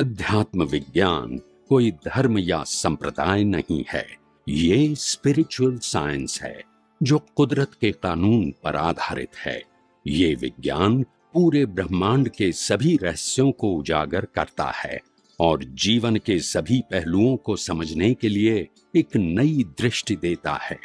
अध्यात्म विज्ञान कोई धर्म या संप्रदाय नहीं है, ये स्पिरिचुअल साइंस है जो कुदरत के कानून पर आधारित है। ये विज्ञान पूरे ब्रह्मांड के सभी रहस्यों को उजागर करता है और जीवन के सभी पहलुओं को समझने के लिए एक नई दृष्टि देता है।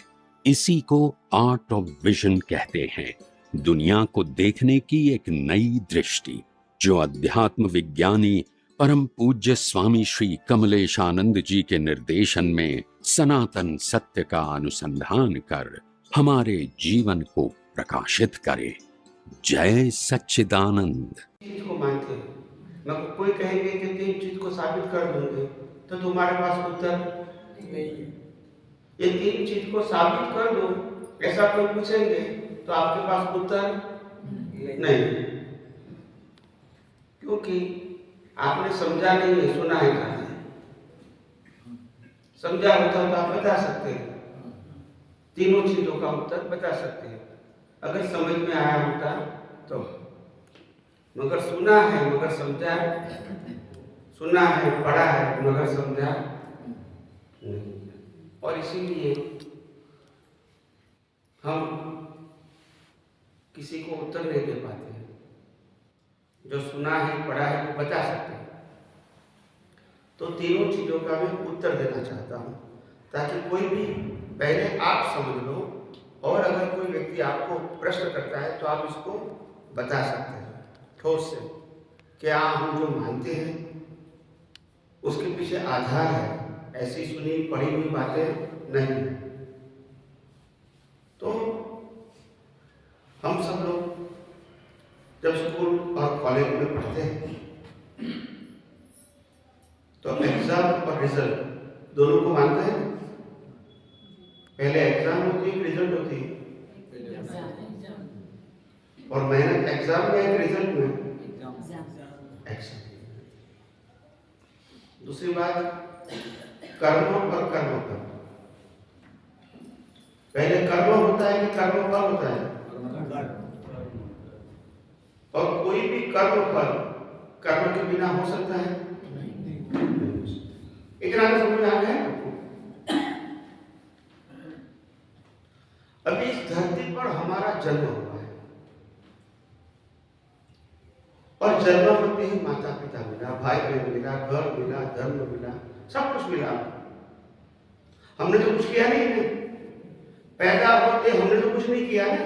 इसी को आर्ट ऑफ विजन कहते हैं, दुनिया को देखने की एक नई दृष्टि, जो अध्यात्म विज्ञानी परम पूज्य स्वामी श्री कमलेशानंद जी के निर्देशन में सनातन सत्य का अनुसंधान कर हमारे जीवन को प्रकाशित करे। जय सच्चिदानंद। चीज को मानते हो, मगर कोई कहेंगे कि 3 चीज को साबित कर दूंगे, तो तुम्हारे पास उत्तर नहीं है। ये 3 चीज को साबित कर दो, ऐसा कोई पूछेंगे तो आपके पास उत्तर नहीं, क्योंकि आपने समझा नहीं है, सुना है खाली। समझा होता तो आप बता सकते हैं, तीनों चीजों का उत्तर बता सकते हैं, अगर समझ में आया होता तो। मगर सुना है मगर समझा, सुना है पढ़ा है मगर समझा नहीं। और इसीलिए हम किसी को उत्तर नहीं दे पाते हैं। जो सुना है पढ़ा है वो बता सकते हैं। तो तीनों चीजों का मैं उत्तर देना चाहता हूँ, ताकि कोई भी पहले आप समझ लो, और अगर कोई व्यक्ति आपको प्रश्न करता है तो आप इसको बता सकते हैं ठोस से, क्या हम जो मानते हैं उसके पीछे आधार है, ऐसी सुनी पढ़ी हुई बातें नहीं। तो हम सब लोग जब स्कूल और कॉलेज में पढ़ते हैं तो एग्जाम और रिजल्ट दोनों को मानते हैं। पहले एग्जाम होती है, रिजल्ट होती है, और मेहनत एग्जाम में है, रिजल्ट में एग्जाम। दूसरी बात, कर्म और कर्म फल। पहले कर्म होता है कि कर्म फल होता है? और कोई भी कर्म फल कर्म के बिना हो सकता है? इतना तो समझ में आ गया। अभी इस धरती पर हमारा जन्म हुआ है, और जन्म होते ही माता पिता मिला, भाई बहन मिला, घर मिला, धर्म मिला, सब कुछ मिला। हमने तो कुछ किया नहीं है, पैदा होते हमने तो कुछ नहीं किया ना,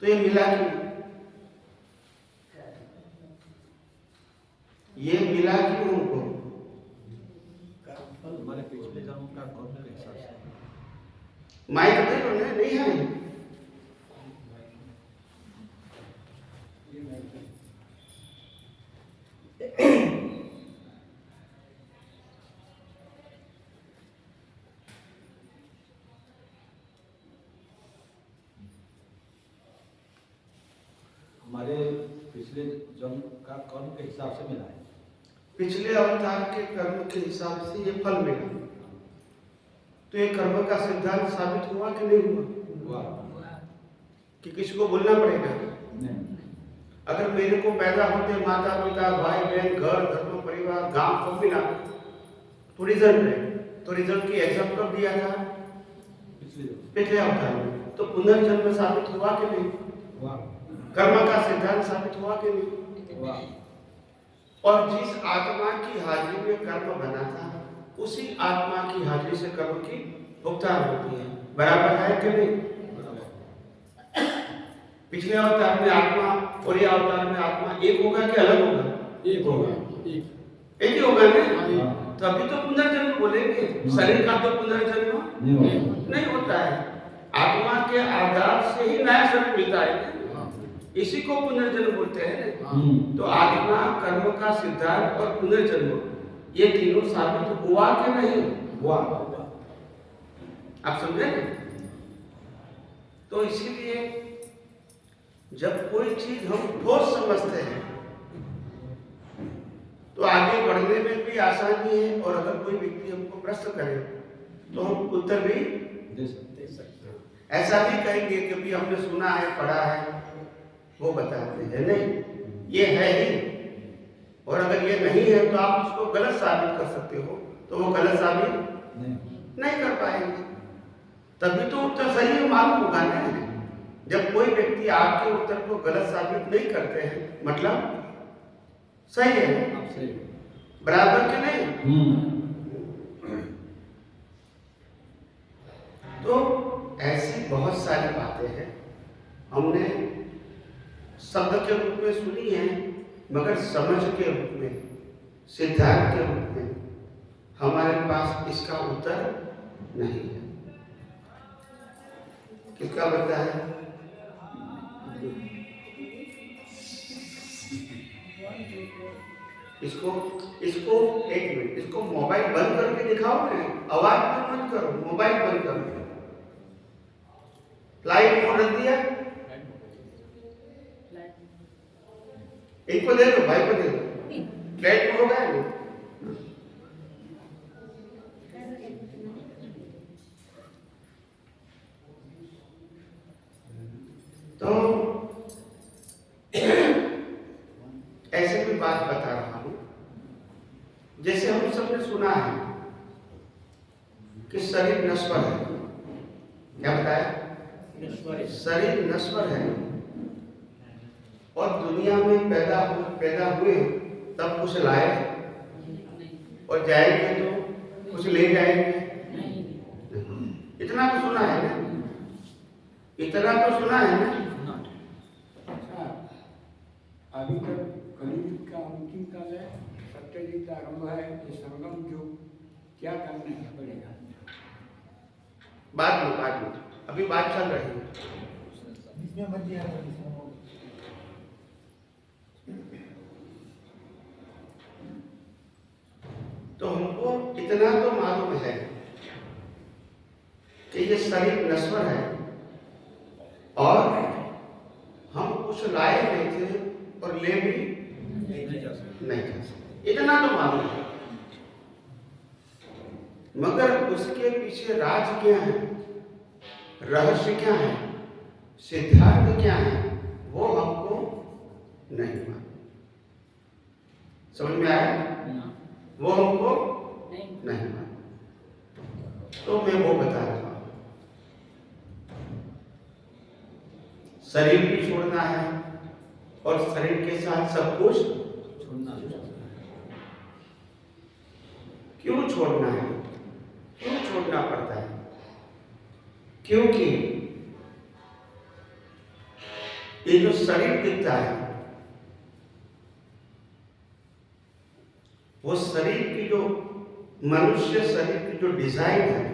तो ये मिला क्यों? ये मिला क्यों हमको? हमारे पिछले जन्म का कर्म के हिसाब से। माइक दे तो नहीं है। हमारे पिछले जन्म का कर्म के हिसाब से मिला है। पिछले अवतार के कर्म के हिसाब से ये फल मिला। तो ये कर्म का सिद्धांत साबित हुआ कि नहीं हुआ? कि किसी को बोलना पड़ेगा? नहीं। अगर मेरे को पैदा होते माता पिता भाई बहन घर धर्म परिवार गांव सब मिला, तो रिजल्ट है, तो रिजल्ट की एग्जाम कब दिया था? पिछले अवतार में। तो पुनर्जन्म साबित हुआ कि नहीं? कर्म का सिद्धांत साबित हुआ कि नहीं? और जिस आत्मा की हाजिरी में कर्म बना था, उसी आत्मा की हाजिरी से कर्म की भुगतान होती है। बराबर है कि नहीं? पिछले अवतार में आत्मा और ये अवतार में आत्मा एक होगा कि अलग होगा? एक होगा। एक ही होगा ना? तो अभी तो पुनर्जन्म बोलेंगे, शरीर का तो पुनर्जन्म नहीं होता है। आत्मा के आधार से ही नया शरीर मिलता है, इसी को पुनर्जन्म बोलते हैं। तो आत्मा कर्म का सिद्धांत और पुनर्जन्म ये तीनों साबित हुआ कि नहीं हुआ? आप समझे? तो इसीलिए जब कोई चीज हम ठोस समझते हैं तो आगे बढ़ने में भी आसानी है, और अगर कोई व्यक्ति हमको प्रश्न करे तो हम उत्तर भी दे सकते हैं। ऐसा भी कहेंगे कि भी हमने सुना है पढ़ा है वो बताते हैं, नहीं, ये है ही, और अगर ये नहीं है तो आप उसको गलत साबित कर सकते हो, तो वो गलत साबित नहीं कर पाएंगे। तभी तो उत्तर सही मालूम होगा ना। जब कोई व्यक्ति आपके उत्तर को गलत साबित नहीं करते हैं, मतलब सही है, बराबर के नहीं। तो ऐसी बहुत सारी बातें हैं हमने शब्द के रूप में सुनी है, मगर समझ के रूप में, सिद्धांत के रूप में हमारे पास इसका उत्तर नहीं है। किसका लगता है? इसको एक मिनट, इसको मोबाइल बंद करके दिखाओ ना, आवाज बंद करो, मोबाइल बंद करो। लाइट ऑन रख दिया, इनको दे दो, भाई को दे दो, लाइट हो गया ना। तो ऐसे भी बात बता रहा हूं, जैसे हम सबने सुना है कि शरीर नश्वर है। क्या बताया? शरीर नश्वर है, और दुनिया में पैदा हुए तब कुछ लाए, और जाएंगे तो कुछ ले जाएंगे। इतना तो सुना है ना, इतना तो सुना है ना। अभी तक कलयुग का अंतिम काल है, सत्ययुग आरंभ है, ये संगम युग, क्या करना पड़ेगा? बाद में अभी बात चल रही है। तो हमको इतना तो मालूम है कि ये शरीर नश्वर है, और हम कुछ लाए हुए थे और ले भी नहीं जा सकते, इतना तो मालूम है। मगर उसके पीछे राज क्या है, रहस्य क्या है, सिद्धांत क्या है, वो हमको नहीं मालूम। समझ में आया? वो हमको नहीं मालूम। तो मैं वो बता रहा हूं, शरीर भी छोड़ना है, और शरीर के साथ सब कुछ छोड़ना। क्यों छोड़ना है? क्यों छोड़ना पड़ता है? क्योंकि ये जो शरीर दिखता है, वो शरीर की जो मनुष्य शरीर की जो डिजाइन है,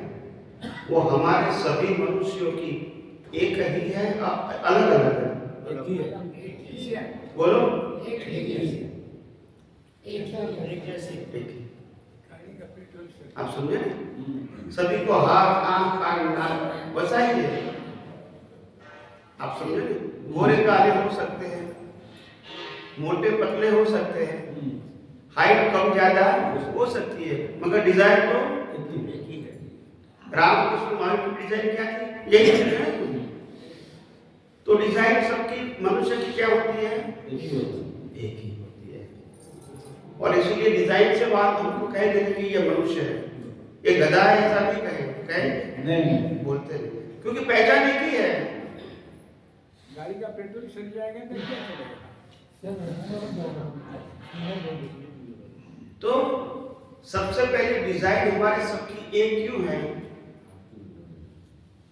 वो हमारे सभी मनुष्यों की एक ही है, अलग अलग है? बोलो, एक ही। आप समझे? सभी को हाथ, आंख, कान, नाक वैसा ही है। आप समझे? गोरे काले हो सकते हैं, मोटे पतले हो सकते हैं, हाइट कम ज्यादा हो सकती है, मगर डिजाइन तो एक ही है। रामकृष्ण महाराज की डिजाइन क्या थी? यही है। तो डिजाइन सबकी मनुष्य की क्या होती है? एक ही होती है। और इसलिए डिजाइन से बात हमको कह देते कि ये मनुष्य है, ये गधा है, ऐसा नहीं कहे नहीं, बोलते नहीं, क्योंकि पहचान एक ही है। गाड़ी का पेट्रोल सड़ जाएगा तो क्या चलेगा? तो सबसे पहले डिजाइन हमारे सबकी एक क्यों है?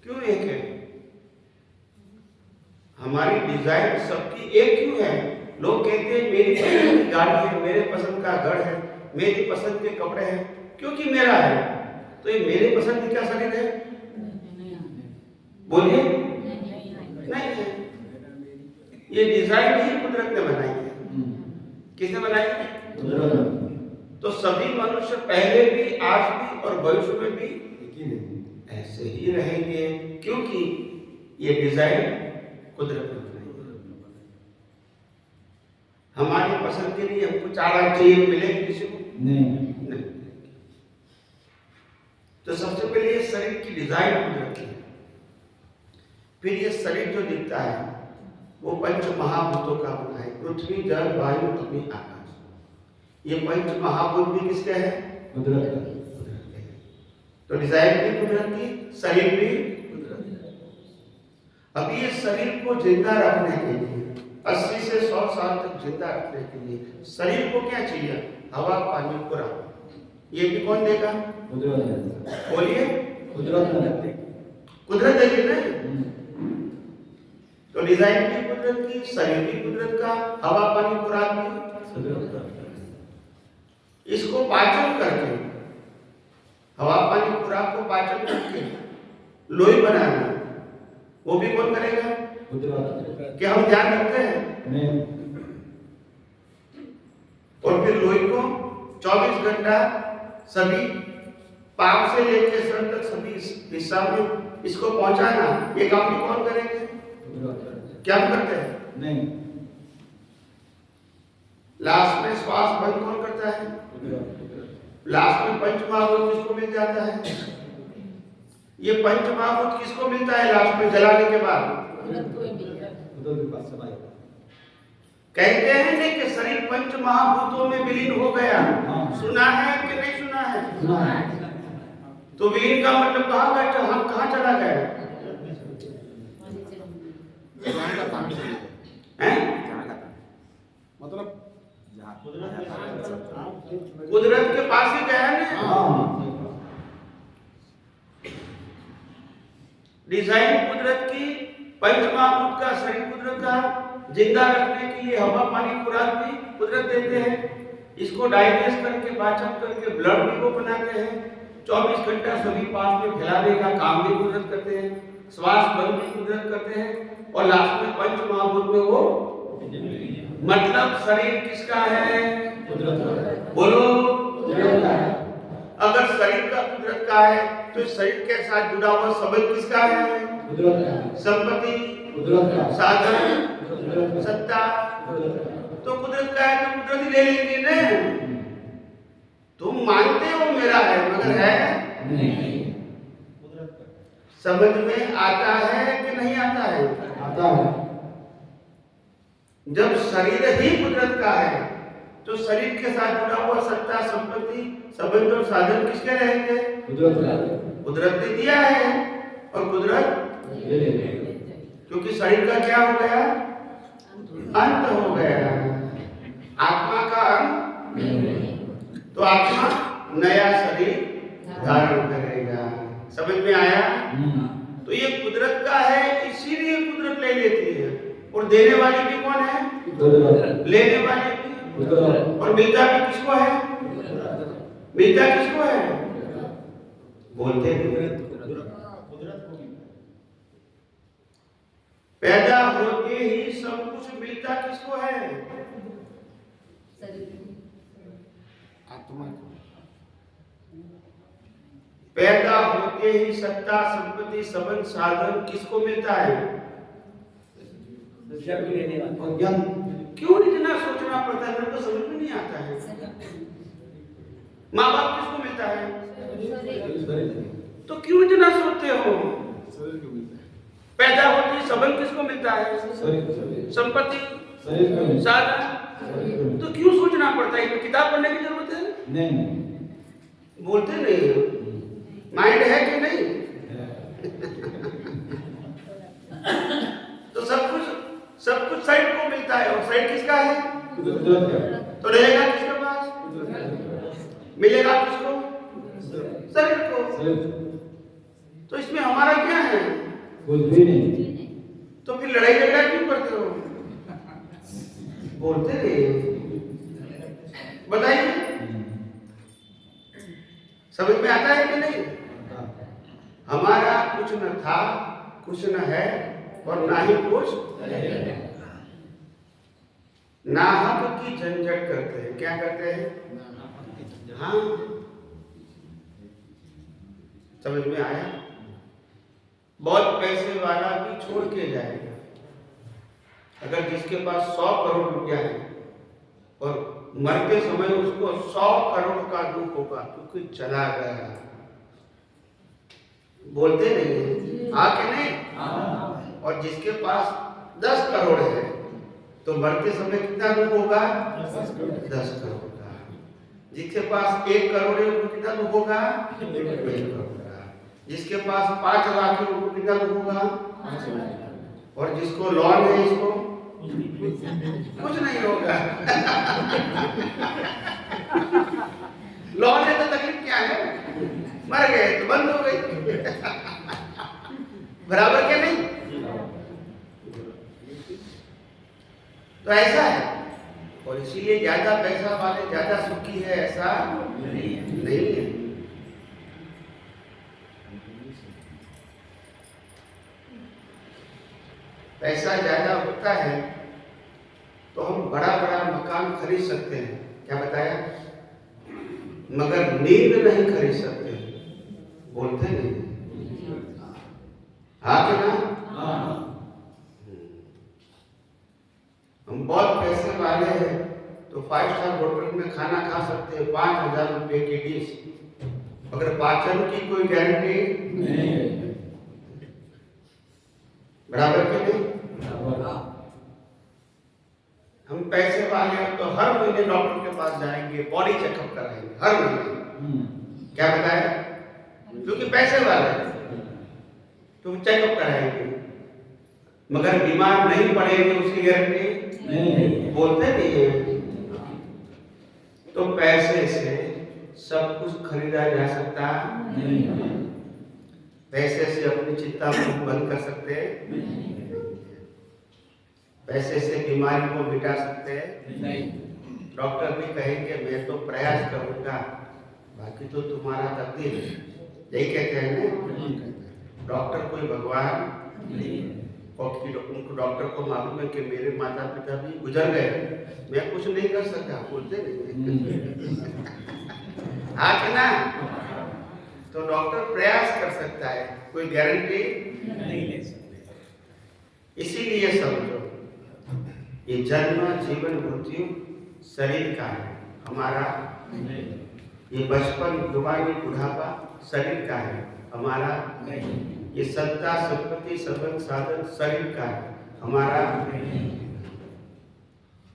क्यों एक है? हमारी डिजाइन सबकी एक क्यों है? लोग कहते हैं मेरी पसंद की गाड़ी है, मेरे पसंद का घर है, मेरी पसंद के कपड़े हैं, क्योंकि मेरा है। तो ये मेरे पसंद का शरीर है? बोलिए, नहीं है। ये डिजाइन ही कुदरत ने बनाई है। किसने बनाई है? तो सभी मनुष्य पहले भी, आज भी और भविष्य में भी ऐसे ही रहेंगे, क्योंकि ये डिजाइन कुदरत ने बनाई है। हमारी पसंद के लिए हमको चारा चाहिए, मिलेगी किसी को? नहीं। तो सबसे पहले ये शरीर की डिजाइन कुदरत की है। फिर ये शरीर जो दिखता है वो पंच महाभूतों का बना है, पृथ्वी, जल, वायु, अग्नि, आकाश। ये पंच महाभूत भी किसके हैं? कुदरत का। तो डिजाइन भी कुदरत की, शरीर भी। अब ये शरीर को जिंदा रखने के लिए 80 से 100 साल तक जिंदा रखने के लिए शरीर को क्या चाहिए? हवा, पानी, खुराक। ये भी कौन देगा? कुदरत। बोलिए। कुदरत। कुदरत देगी ना। तो डिजाइन भी कुदरत की, शरीर भी कुदरत का, हवा, पानी, खुराक भी कुदरत का। इसको पाचन करके, हवा, पानी, खुराक को पाचन करके लोई बनाना, वो भी कौन करेगा? कुदरत। क्या हम ध्यान रखते हैं? नहीं। और फिर लोई को 24 घंटा सभी पाप से लेकर सर तक सभी हिस्सा में इसको पहुंचाना, ये काम भी कौन करेंगे? कुदरत। क्या हम करते हैं? नहीं। लास्ट में श्वास बंद कौन करता है? कुदरत। लास्ट में पंच महाभूत किसको मिल जाता है? ये पंच महाभूत किसको मिलता है लास्ट में जलाने के बाद? कुदरत के पास सब आएगा। कहते हैं नहीं कि शरीर पंच महाभूतों में विलीन हो गया। हाँ। सुना है कि नहीं सुना है? सुना है। तो विलीन का मतलब कहाँ गया? हम कहाँ चला गया हैं? मतलब कुदरत के पास ही गया है ना। डिजाइन कुदरत की, पंच महाभूत का, शरीर कुदरत का, जिंदा रखने के लिए हवा, पानी, खुराक भी कुदरत देते हैं। इसको डाइजेस्ट करके, पाचन करके ब्लड भी वो बनाते हैं। 24 घंटा सभी पास में फैलाने का काम भी कुदरत करते हैं। श्वास बंद भी कुदरत करते हैं। और लास्ट में पंच महाभूत में वो, मतलब शरीर किसका है? कुदरत। बोलो। कुदरत है। अगर शरीर का कुदरत का है तो शरीर के साथ जुड़ा हुआ संबंध किसका है? कुदरत है। संपत्ति, कुदरत का। साधन, कुदरत का। सत्ता, कुदरत का। तो कुदरत का है तो कुदरत ही ले लेंगे ना। तुम मानते हो मेरा है मगर है नहीं। समझ में आता है कि नहीं आता है? आता है। जब शरीर ही कुदरत का है तो शरीर के साथ जुड़ा हुआ सत्ता, संपत्ति, संबंध और साधन किसके रहेंगे? कुदरत का। कुदरत ने दिया है और कुदरत ले ले। क्योंकि शरीर का क्या हो गया? अंत हो गया। आत्मा का अंत, तो आत्मा नया शरीर धारण करेगा। समझ में आया? तो ये कुदरत का है इसीलिए कुदरत ले लेती है। और देने वाली भी कौन है? कुदरत। लेने वाली भी। कुदरत। और मिलता भी किसको है? मिलता किसको है? बोलते हैं पैदा होते ही सब कुछ मिलता किसको है? आत्मा को। पैदा होते ही सत्ता, संपत्ति, संबंध, साधन किसको मिलता है? और ज्ञान। क्यों इतना सोचना पड़ता है? मेरे को समझ में नहीं आता है। माँ बाप किसको मिलता है? तो क्यों इतना सोचते हो? पैदा होते ही संबंध किसको मिलता है? संपत्ति, साधन, तो क्यों सोचना पड़ता है? किताब पढ़ने की जरूरत है? नहीं। बोलते नहीं हो। माइंड है कि नहीं? तो सब कुछ साइड को मिलता है। और साइड किसका है? तो रहेगा किसके पास? मिलेगा किसको? शरीर को। तो इसमें हमारा क्या है? कुछ भी नहीं। तो फिर लड़ाई झगड़ा क्यों करते हो? बोलते रहिए। बताइए समझ में आता है कि नहीं? हमारा कुछ न था, कुछ न है और ना ही कुछ नाहक की झंझट करते हैं। क्या करते हैं? हाँ, समझ में आया? बहुत पैसे वाला भी छोड़ के जाएगा। अगर जिसके पास 100 करोड़ रुपया है और मरते समय उसको 100 करोड़ का दुख होगा क्योंकि चला गया। बोलते नहीं है आके नहीं। और जिसके पास 10 करोड़ है तो मरते समय कितना दुख होगा? 10 करोड़ का। जिसके पास 1 करोड़ है उनको कितना दुख होगा? 1 करोड़ का। जिसके पास 5 लाख है उनको कितना दुख होगा? 5 लाख। और जिसको लॉन है इसको कुछ नहीं होगा। लॉन है तो तकलीफ क्या है? मर गए तो बंद हो गई। बराबर क्या नहीं? तो ऐसा है, और इसीलिए ज्यादा पैसा वाले ज्यादा सुखी है, ऐसा नहीं है। पैसा ज्यादा होता है तो हम बड़ा बड़ा मकान खरीद सकते हैं, क्या बताया, मगर नींद नहीं खरीद सकते। बोलते नहीं हाँ कि ना? हम बहुत पैसे वाले हैं तो 5 स्टार होटल में खाना खा सकते हैं, 5,000 रुपए की डिश, मगर पाचन की कोई गारंटी नहीं। बराबर के नहीं? हम पैसे वाले हैं तो हर महीने डॉक्टर के पास जाएंगे, बॉडी चेकअप कराएंगे हर महीने, क्या बताया, क्योंकि पैसे वाले हैं तो चेकअप कराएंगे, मगर बीमार नहीं पड़ेंगे उसकी गारंटी नहीं। बोलते नहीं है। तो पैसे से सब कुछ खरीदा जा सकता नहीं। पैसे से अपनी चिंता को बंद कर सकते नहीं। पैसे से बीमारी को मिटा सकते नहीं। डॉक्टर भी कहेंगे मैं तो प्रयास करूंगा, बाकी तो तुम्हारा तकदीर, यही कहते हैं ना। डॉक्टर कोई भगवान नहीं, और उनको डॉक्टर को मालूम है कि मेरे माता पिता भी गुजर गए, मैं कुछ नहीं कर सकता, बोलते नहीं। हाँ कि ना? तो डॉक्टर प्रयास कर सकता है, कोई गारंटी नहीं ले सकते। इसीलिए समझो ये जन्म जीवन मृत्यु शरीर का है हमारा, ये बचपन जवानी बुढ़ापा शरीर का है हमारा, ये सत्ता संपत्ति संबंध साधन शरीर का है हमारा,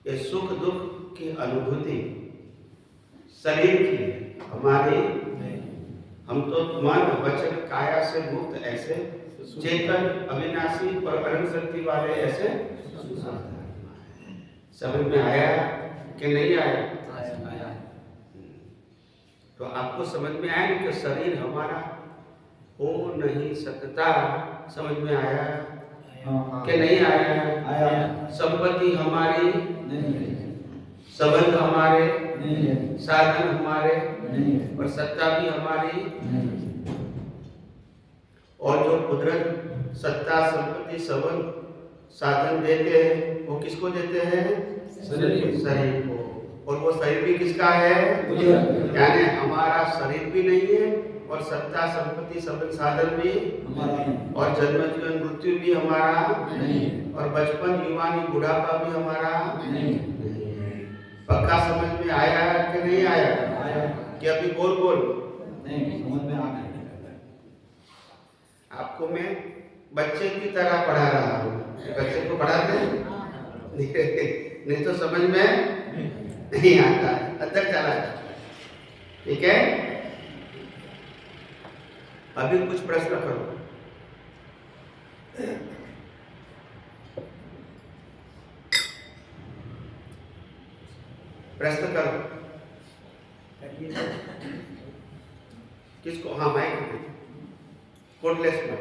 ये सुख दुख की अनुभूति शरीर की हमारे, हम तो मन वचन काया से मुक्त ऐसे चेतन अविनाशी पर अनंत शक्ति वाले ऐसे। समझ में आया कि नहीं आया? तो आपको समझ में आया कि शरीर हमारा हो नहीं सकता, समझ में आया कि नहीं आया? संपत्ति हमारी नहीं, संबंध हमारे नहीं, साधन हमारे नहीं, और सत्ता भी हमारी नहीं। और जो कुदरत सत्ता संपत्ति संबंध साधन देते हैं वो किसको देते हैं? शरीर को। और वो शरीर भी किसका है? यानी हमारा शरीर भी नहीं है, और सत्ता संपत्ति संबंध साधन भी हमारा, और जन्म जीवन मृत्यु भी हमारा नहीं, और बचपन युवानी बुढ़ापा भी हमारा नहीं। पक्का समझ में आया कि नहीं आया? कि अभी बोल नहीं समझ में आ गया। आपको मैं बच्चे की तरह पढ़ा रहा हूँ, बच्चे को पढ़ाते नहीं तो समझ में नहीं आता, अंदर चला जाता। ठीक है, अभी कुछ प्रश्न करो। प्रश्न करो। किसको? हाँ माइक कोटलेस में